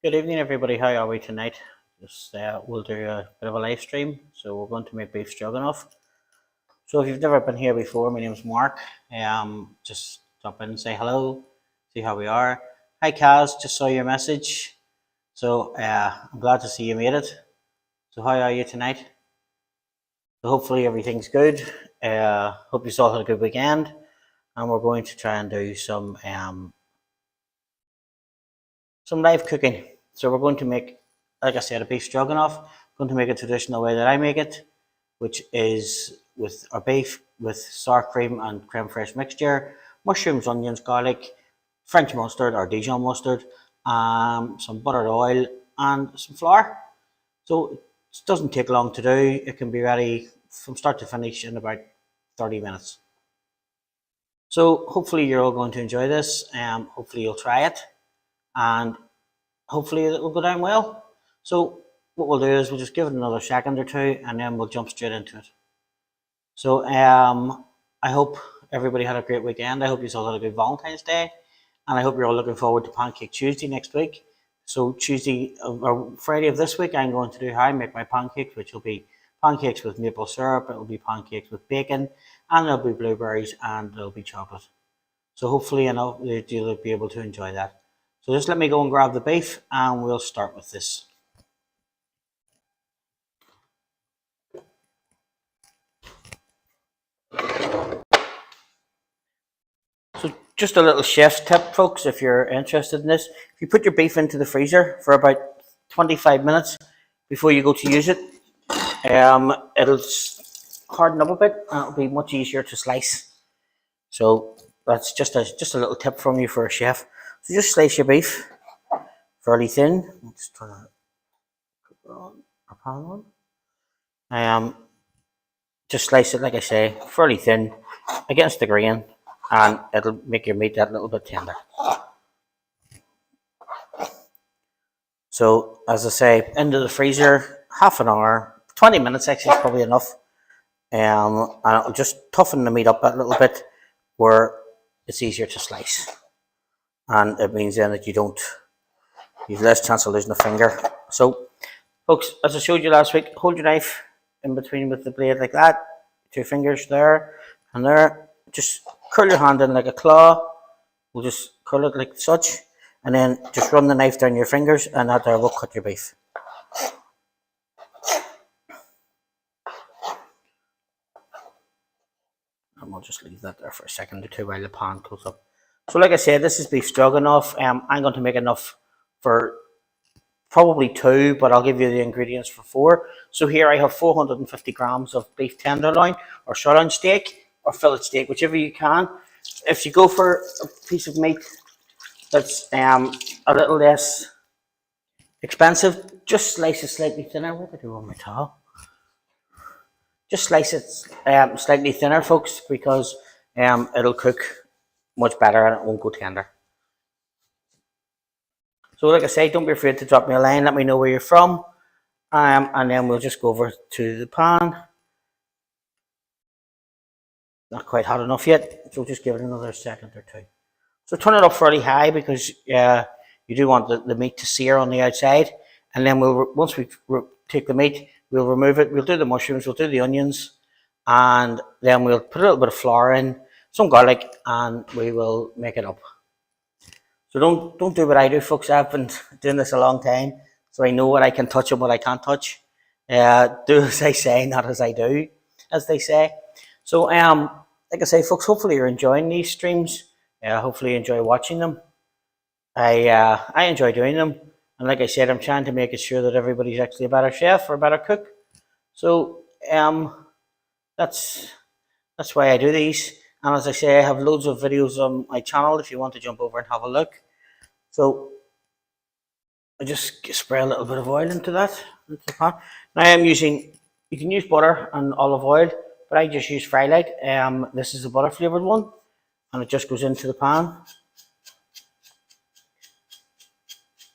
Good evening, everybody. How are we tonight? We'll do a bit of a live stream. So we're going to make beef stroganoff. So if you've never been here before, my name is Mark. Just stop in and say hello, see how we are. Hi, Kaz. Just saw your message. So I'm glad to see you made it. So how are you tonight? So hopefully everything's good. Hope you all had a good weekend. And we're going to try and do some live cooking. So we're going to make, like I said, a beef stroganoff. I'm going to make it traditional way that I make it, which is with our beef with sour cream and creme fraiche mixture, mushrooms, onions, garlic, French mustard or Dijon mustard, some buttered oil and some flour. So it doesn't take long to do. It can be ready from start to finish in about 30 minutes. So hopefully you're all going to enjoy this. Hopefully you'll try it, and hopefully it will go down well. So what we'll do is we'll just give it another second or two, and then we'll jump straight into it. So I hope everybody had a great weekend. I hope you all had a good Valentine's Day, and I hope you're all looking forward to Pancake Tuesday next week. So Tuesday or Friday of this week, I'm going to do how I make my pancakes, which will be pancakes with maple syrup, it will be pancakes with bacon, and there'll be blueberries, and there'll be chocolate. So hopefully, you'll be able to enjoy that. So just let me go and grab the beef, and we'll start with this. So just a little chef's tip, folks, if you're interested in this. If you put your beef into the freezer for about 25 minutes before you go to use it, it'll harden up a bit, and it'll be much easier to slice. So that's just a little tip from you for a chef. So just slice your beef fairly thin. Let's turn our pan on. Just slice it, like I say, fairly thin against the grain, and it'll make your meat that little bit tender. So as I say, into the freezer, half an hour, 20 minutes actually is probably enough. And it'll just toughen the meat up a little bit where it's easier to slice. And it means then that you've less chance of losing a finger. So folks, as I showed you last week, hold your knife in between with the blade like that, 2 fingers there and there. Just curl your hand in like a claw. We'll just curl it like such, and then just run the knife down your fingers, and that there will cut your beef. And we'll just leave that there for a second or two while the pan cools up. So like I said, this is beef stroganoff. I'm going to make enough for probably 2, but I'll give you the ingredients for 4. So here I have 450 grams of beef tenderloin or sirloin steak or fillet steak, whichever you can. If you go for a piece of meat that's a little less expensive, just slice it slightly thinner. What did I do on my towel? Just slice it slightly thinner, folks, because it'll cook much better and it won't go tender. So like I say, don't be afraid to drop me a line. Let me know where you're from. And then we'll just go over to the pan. Not quite hot enough yet, so just give it another second or two. So turn it up fairly high, because you do want the meat to sear on the outside. And then once we take the meat, we'll remove it. We'll do the mushrooms, we'll do the onions, and then we'll put a little bit of flour in, some garlic, and we will make it up. So don't do what I do, folks. I've been doing this a long time, so I know what I can touch and what I can't touch. Do as I say, not as I do, as they say. So like I say, folks, hopefully you're enjoying these streams. Hopefully you enjoy watching them. I enjoy doing them, and like I said, I'm trying to make it sure that everybody's actually a better chef or a better cook. So that's why I do these. And as I say, I have loads of videos on my channel if you want to jump over and have a look. So I just spray a little bit of oil into the pan. Now you can use butter and olive oil, but I just use filet. This is a butter flavoured one, and it just goes into the pan.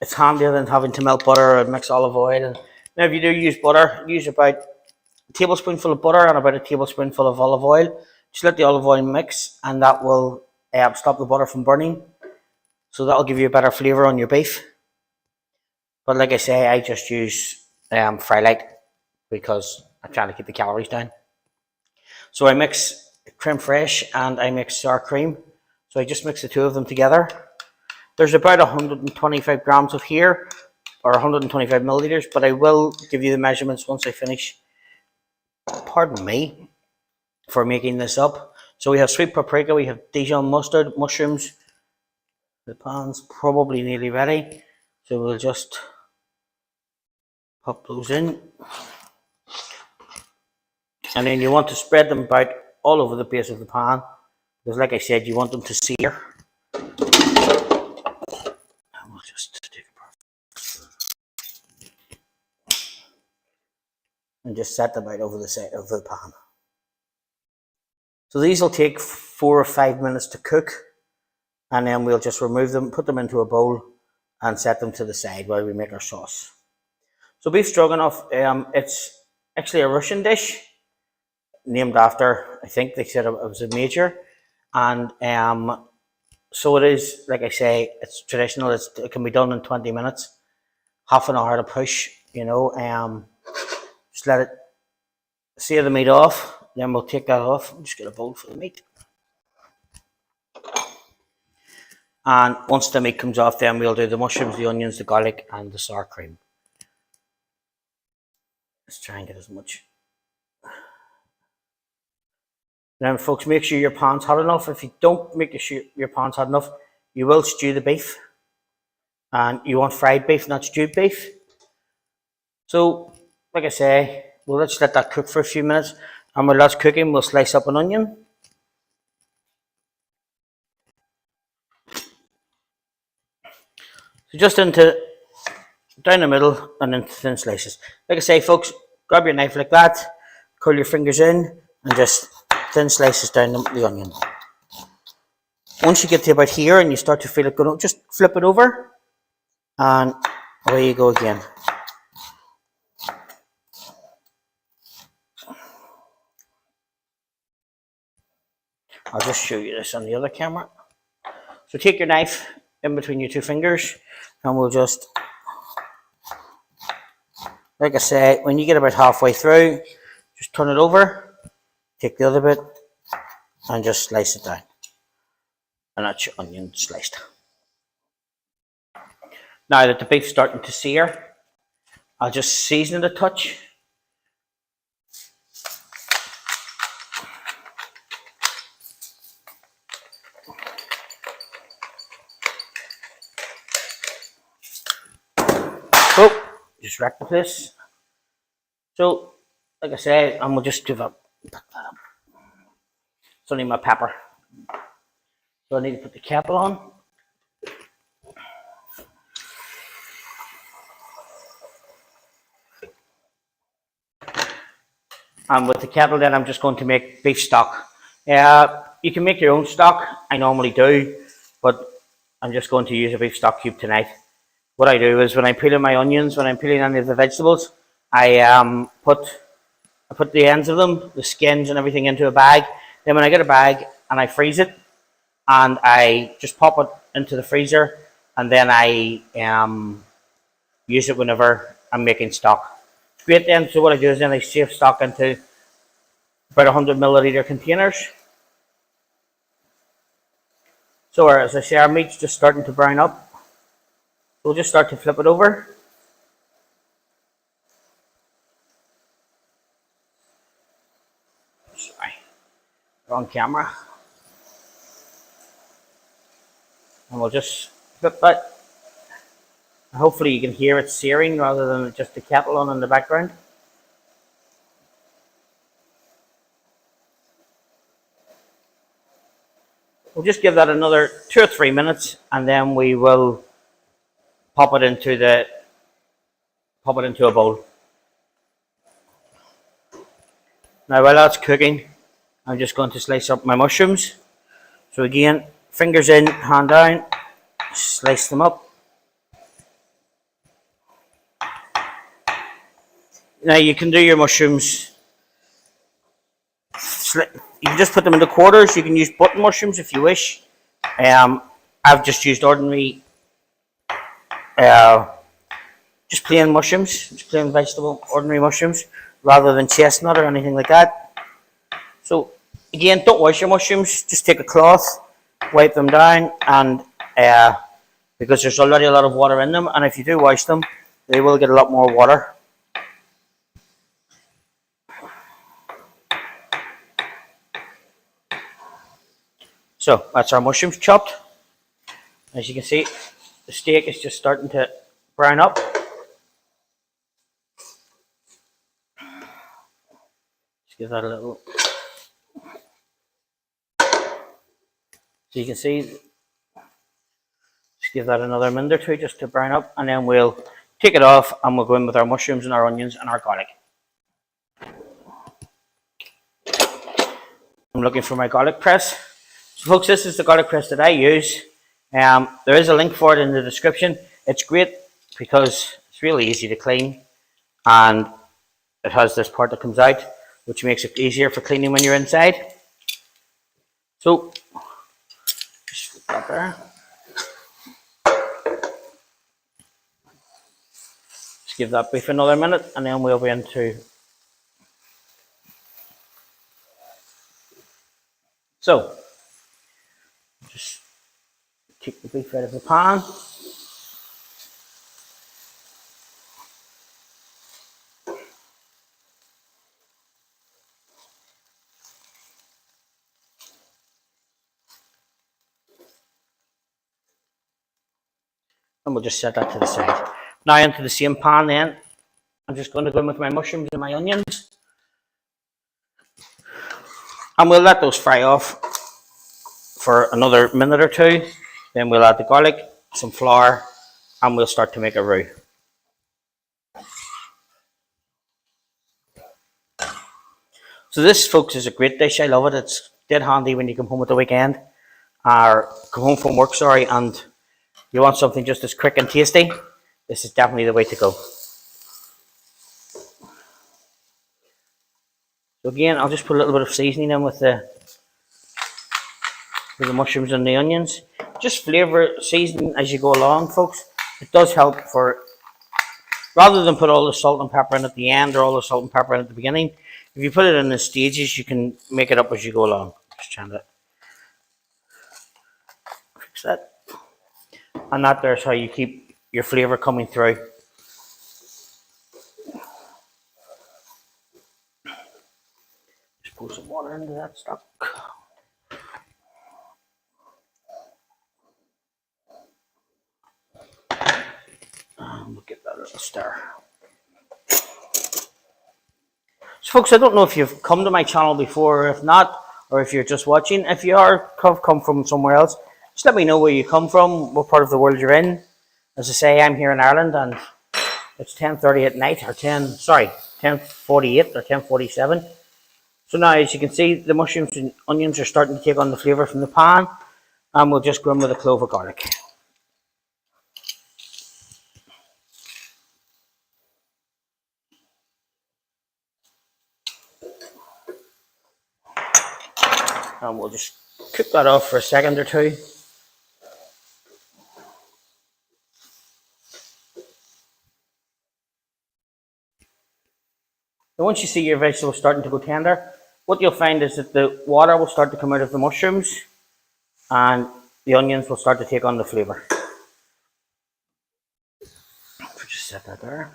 It's handier than having to melt butter and mix olive oil. And now if you do use butter, use about a tablespoonful of butter and about a tablespoonful of olive oil. Just let the olive oil mix, and that will stop the butter from burning. So that'll give you a better flavour on your beef. But like I say, I just use filet because I'm trying to keep the calories down. So I mix creme fraiche and I mix sour cream. So I just mix the two of them together. There's about 125 grams of here, or 125 milliliters, but I will give you the measurements once I finish. Pardon me for making this up. So we have sweet paprika, we have Dijon mustard, mushrooms. The pan's probably nearly ready, so we'll just pop those in. And then you want to spread them about all over the base of the pan, because like I said, you want them to sear. And we'll just take a breath. And just set them out over the side of the pan. So these will take 4 or 5 minutes to cook, and then we'll just remove them, put them into a bowl, and set them to the side while we make our sauce. So beef stroganoff, it's actually a Russian dish, named after, I think they said it was a major, and so it is, like I say, it's traditional. It can be done in 20 minutes, half an hour to push, you know. Just let it sear the meat off. Then we'll take that off. Just get a bowl for the meat. And once the meat comes off, then we'll do the mushrooms, the onions, the garlic, and the sour cream. Let's try and get as much. Then, folks, make sure your pan's hot enough. If you don't make sure your pan's hot enough, you will stew the beef. And you want fried beef, not stewed beef. So, like I say, we'll just let that cook for a few minutes. And while that's cooking, we'll slice up an onion. So just down the middle and into thin slices. Like I say, folks, grab your knife like that, curl your fingers in, and just thin slices down the onion. Once you get to about here and you start to feel it going, just flip it over, and away you go again. I'll just show you this on the other camera. So take your knife in between your two fingers, and we'll just, like I say, when you get about halfway through, just turn it over, take the other bit, and just slice it down. And that's your onion sliced. Now that the beef's starting to sear, I'll just season it a touch. Oh, just wreck the place. So, like I said, and we'll just do that. Pick that up. It's only my pepper. So I need to put the kettle on. And with the kettle then I'm just going to make beef stock. You can make your own stock, I normally do, but I'm just going to use a beef stock cube tonight. What I do is when I'm peeling my onions, when I'm peeling any of the vegetables, I put the ends of them, the skins and everything into a bag. Then when I get a bag and I freeze it, and I just pop it into the freezer, and then I use it whenever I'm making stock. It's great then. So what I do is then I save stock into about 100 milliliter containers. So as I say, our meat's just starting to brown up. We'll just start to flip it over. Sorry, wrong camera. And we'll just flip that. Hopefully you can hear it searing rather than just the kettle on in the background. We'll just give that another 2 or 3 minutes, and then we will pop it into a bowl. Now while that's cooking, I'm just going to slice up my mushrooms. So again, fingers in, hand down, slice them up. Now you can do your mushrooms, you can just put them into quarters. You can use button mushrooms if you wish. I've just used ordinary just plain mushrooms, just plain vegetable, ordinary mushrooms, rather than chestnut or anything like that. So again, don't wash your mushrooms, just take a cloth, wipe them down, and because there's already a lot of water in them, and if you do wash them, they will get a lot more water. So that's our mushrooms chopped. As you can see, the steak is just starting to brown up. Just give that a little. So you can see, just give that another minute or two just to brown up, and then we'll take it off and we'll go in with our mushrooms and our onions and our garlic. I'm looking for my garlic press. So folks, this is the garlic press that I use. There is a link for it in the description. It's great because it's really easy to clean, and it has this part that comes out, which makes it easier for cleaning when you're inside. So just put that there. Just give that beef another minute, and then we'll be into. So just take the beef out of the pan. And we'll just set that to the side. Now into the same pan then, I'm just going to go in with my mushrooms and my onions. And we'll let those fry off for another minute or two. Then we'll add the garlic, some flour, and we'll start to make a roux. So this, folks, is a great dish. I love it. It's dead handy when you come home at the weekend, or come home from work, sorry, and you want something just as quick and tasty. This is definitely the way to go. So again, I'll just put a little bit of seasoning in with the mushrooms and the onions. Just flavour seasoning as you go along, folks. It does help for, rather than put all the salt and pepper in at the end or all the salt and pepper in at the beginning, if you put it in the stages, you can make it up as you go along. Just trying to fix that. And that there's how you keep your flavour coming through. Just pour some water into that stock. And we'll give that a little stir. So folks, I don't know if you've come to my channel before, or if not, or if you're just watching. If you are, come from somewhere else, just let me know where you come from, what part of the world you're in. As I say, I'm here in Ireland, and it's 10:30 at night, or 10:48 or 10:47. So now, as you can see, the mushrooms and onions are starting to take on the flavour from the pan, and we'll just go in with a clove of garlic. And we'll just cook that off for a second or two. And once you see your vegetables starting to go tender, what you'll find is that the water will start to come out of the mushrooms and the onions will start to take on the flavour. Just set that there.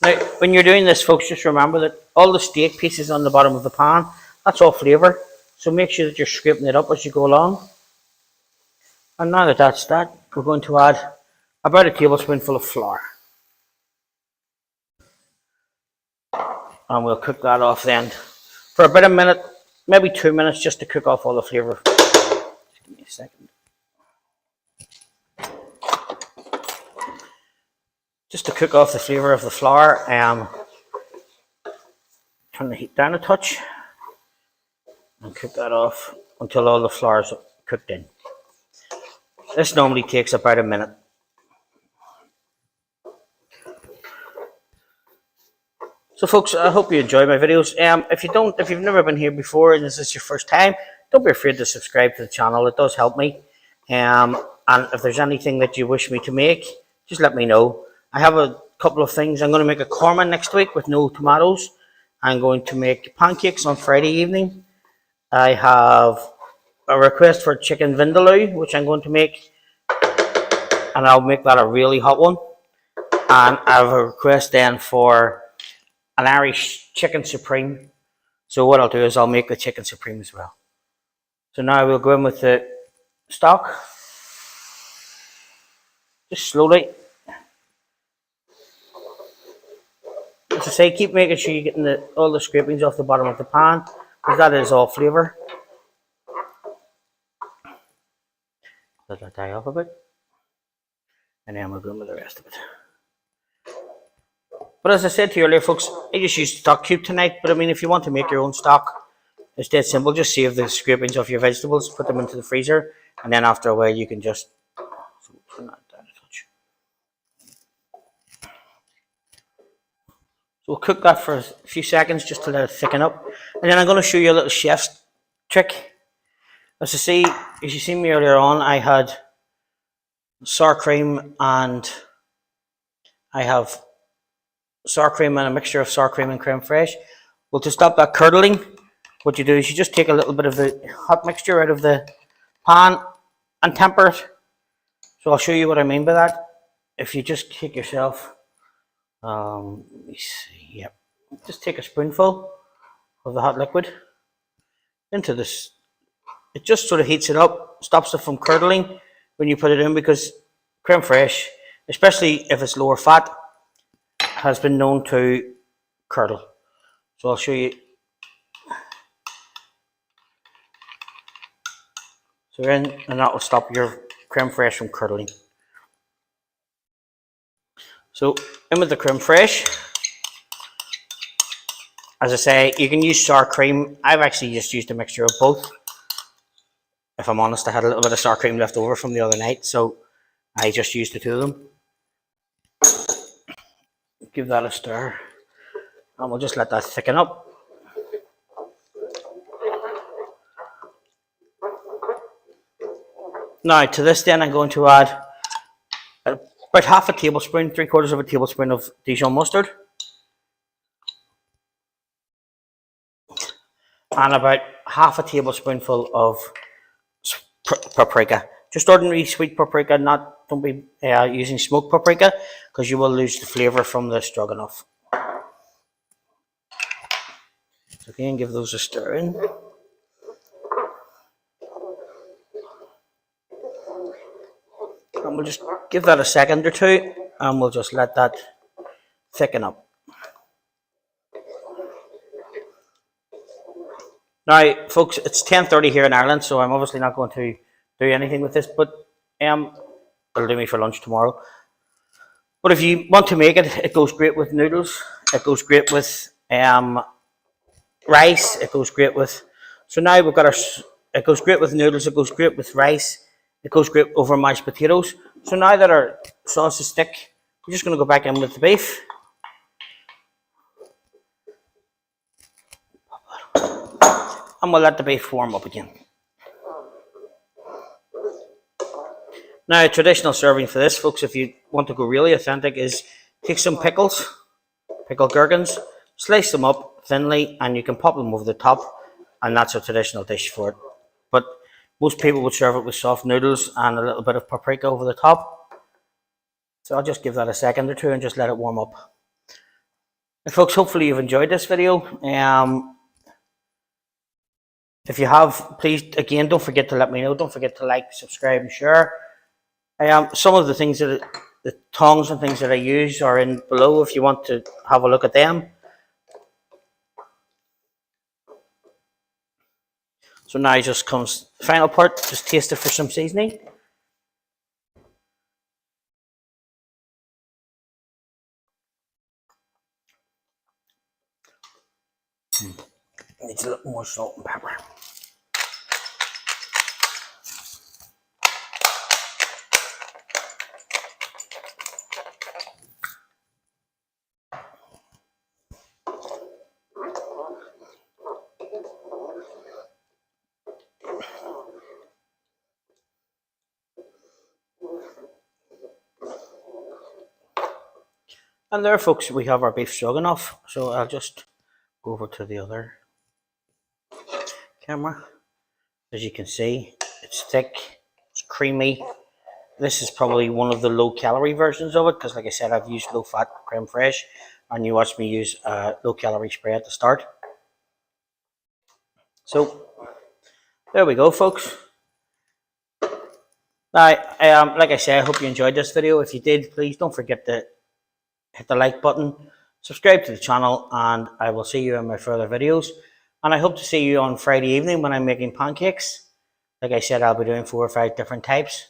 Now, when you're doing this, folks, just remember that all the steak pieces on the bottom of the pan, that's all flavour. So make sure that you're scraping it up as you go along. And now that that's that, we're going to add about a tablespoonful of flour. And we'll cook that off then for about a minute, maybe 2 minutes, just to cook off all the flavour. Just give me a second. Just to cook off the flavour of the flour, turn the heat down a touch and cook that off until all the flour is cooked in. This normally takes about a minute. So folks, I hope you enjoy my videos. If you've never been here before and this is your first time, don't be afraid to subscribe to the channel. It does help me. And if there's anything that you wish me to make, just let me know. I have a couple of things. I'm going to make a korma next week with no tomatoes. I'm going to make pancakes on Friday evening. I have a request for chicken vindaloo, which I'm going to make, and I'll make that a really hot one. And I have a request then for an Irish chicken supreme. So what I'll do is I'll make the chicken supreme as well. So now we'll go in with the stock, just slowly. As I say, keep making sure you're getting all the scrapings off the bottom of the pan, because that is all flavour. Let that die off a bit, and then we'll go in with the rest of it. But as I said to you earlier, folks, I just used stock cube tonight. But I mean, if you want to make your own stock, it's dead simple. Just save the scrapings off your vegetables, put them into the freezer, and then after a while you can just we'll cook that for a few seconds just to let it thicken up. And then I'm going to show you a little chef's trick. As you seen me earlier on, I had sour cream and I have sour cream and a mixture of sour cream and creme fraiche. Well, to stop that curdling, what you do is you just take a little bit of the hot mixture out of the pan and temper it. So I'll show you what I mean by that. If you just take yourself, let me see, yep, just take a spoonful of the hot liquid into this. It just sort of heats it up, stops it from curdling when you put it in, because creme fraiche, especially if it's lower fat, has been known to curdle. So I'll show you. So in, and that will stop your creme fraiche from curdling. So in with the creme fraiche. As I say, you can use sour cream. I've actually just used a mixture of both. If I'm honest, I had a little bit of sour cream left over from the other night, so I just used the two of them. Give that a stir, and we'll just let that thicken up. Now to this then I'm going to add about half a tablespoon, 3/4 of a tablespoon of Dijon mustard, and about half a tablespoonful of paprika. Just ordinary sweet paprika, don't be using smoked paprika, because you will lose the flavour from the stroganoff. So again, give those a stir in. And we'll just give that a second or two, and we'll just let that thicken up. Now, folks, it's 10:30 here in Ireland, so I'm obviously not going to do anything with this, but it'll do me for lunch tomorrow. But if you want to make it, it goes great with noodles. It goes great with rice. It goes great with. So now we've got it goes great with noodles. It goes great with rice. It goes great over mashed potatoes. So now that our sauce is thick, we're just going to go back in with the beef. And we'll let the beef warm up again. Now, a traditional serving for this, folks, if you want to go really authentic, is take some pickles, pickled gherkins, slice them up thinly, and you can pop them over the top, and that's a traditional dish for it. But most people would serve it with soft noodles and a little bit of paprika over the top. So I'll just give that a second or two and just let it warm up. And folks, hopefully you've enjoyed this video. If you have, please, again, don't forget to let me know. Don't forget to like, subscribe, and share. Some of the things the tongs and things that I use are in below if you want to have a look at them. So now just comes the final part. Just taste it for some seasoning. Needs a little more salt and pepper. And there, folks, we have our beef stroganoff. So I'll just go over to the other camera. As you can see, it's thick, it's creamy. This is probably one of the low-calorie versions of it because, like I said, I've used low-fat creme fraiche, and you watched me use a low-calorie spray at the start. So there we go, folks. Now, like I said, I hope you enjoyed this video. If you did, please don't forget to hit the like button, subscribe to the channel, and I will see you in my further videos. And I hope to see you on Friday evening when I'm making pancakes. Like I said, I'll be doing 4 or 5 different types.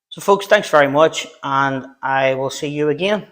So folks, thanks very much, and I will see you again.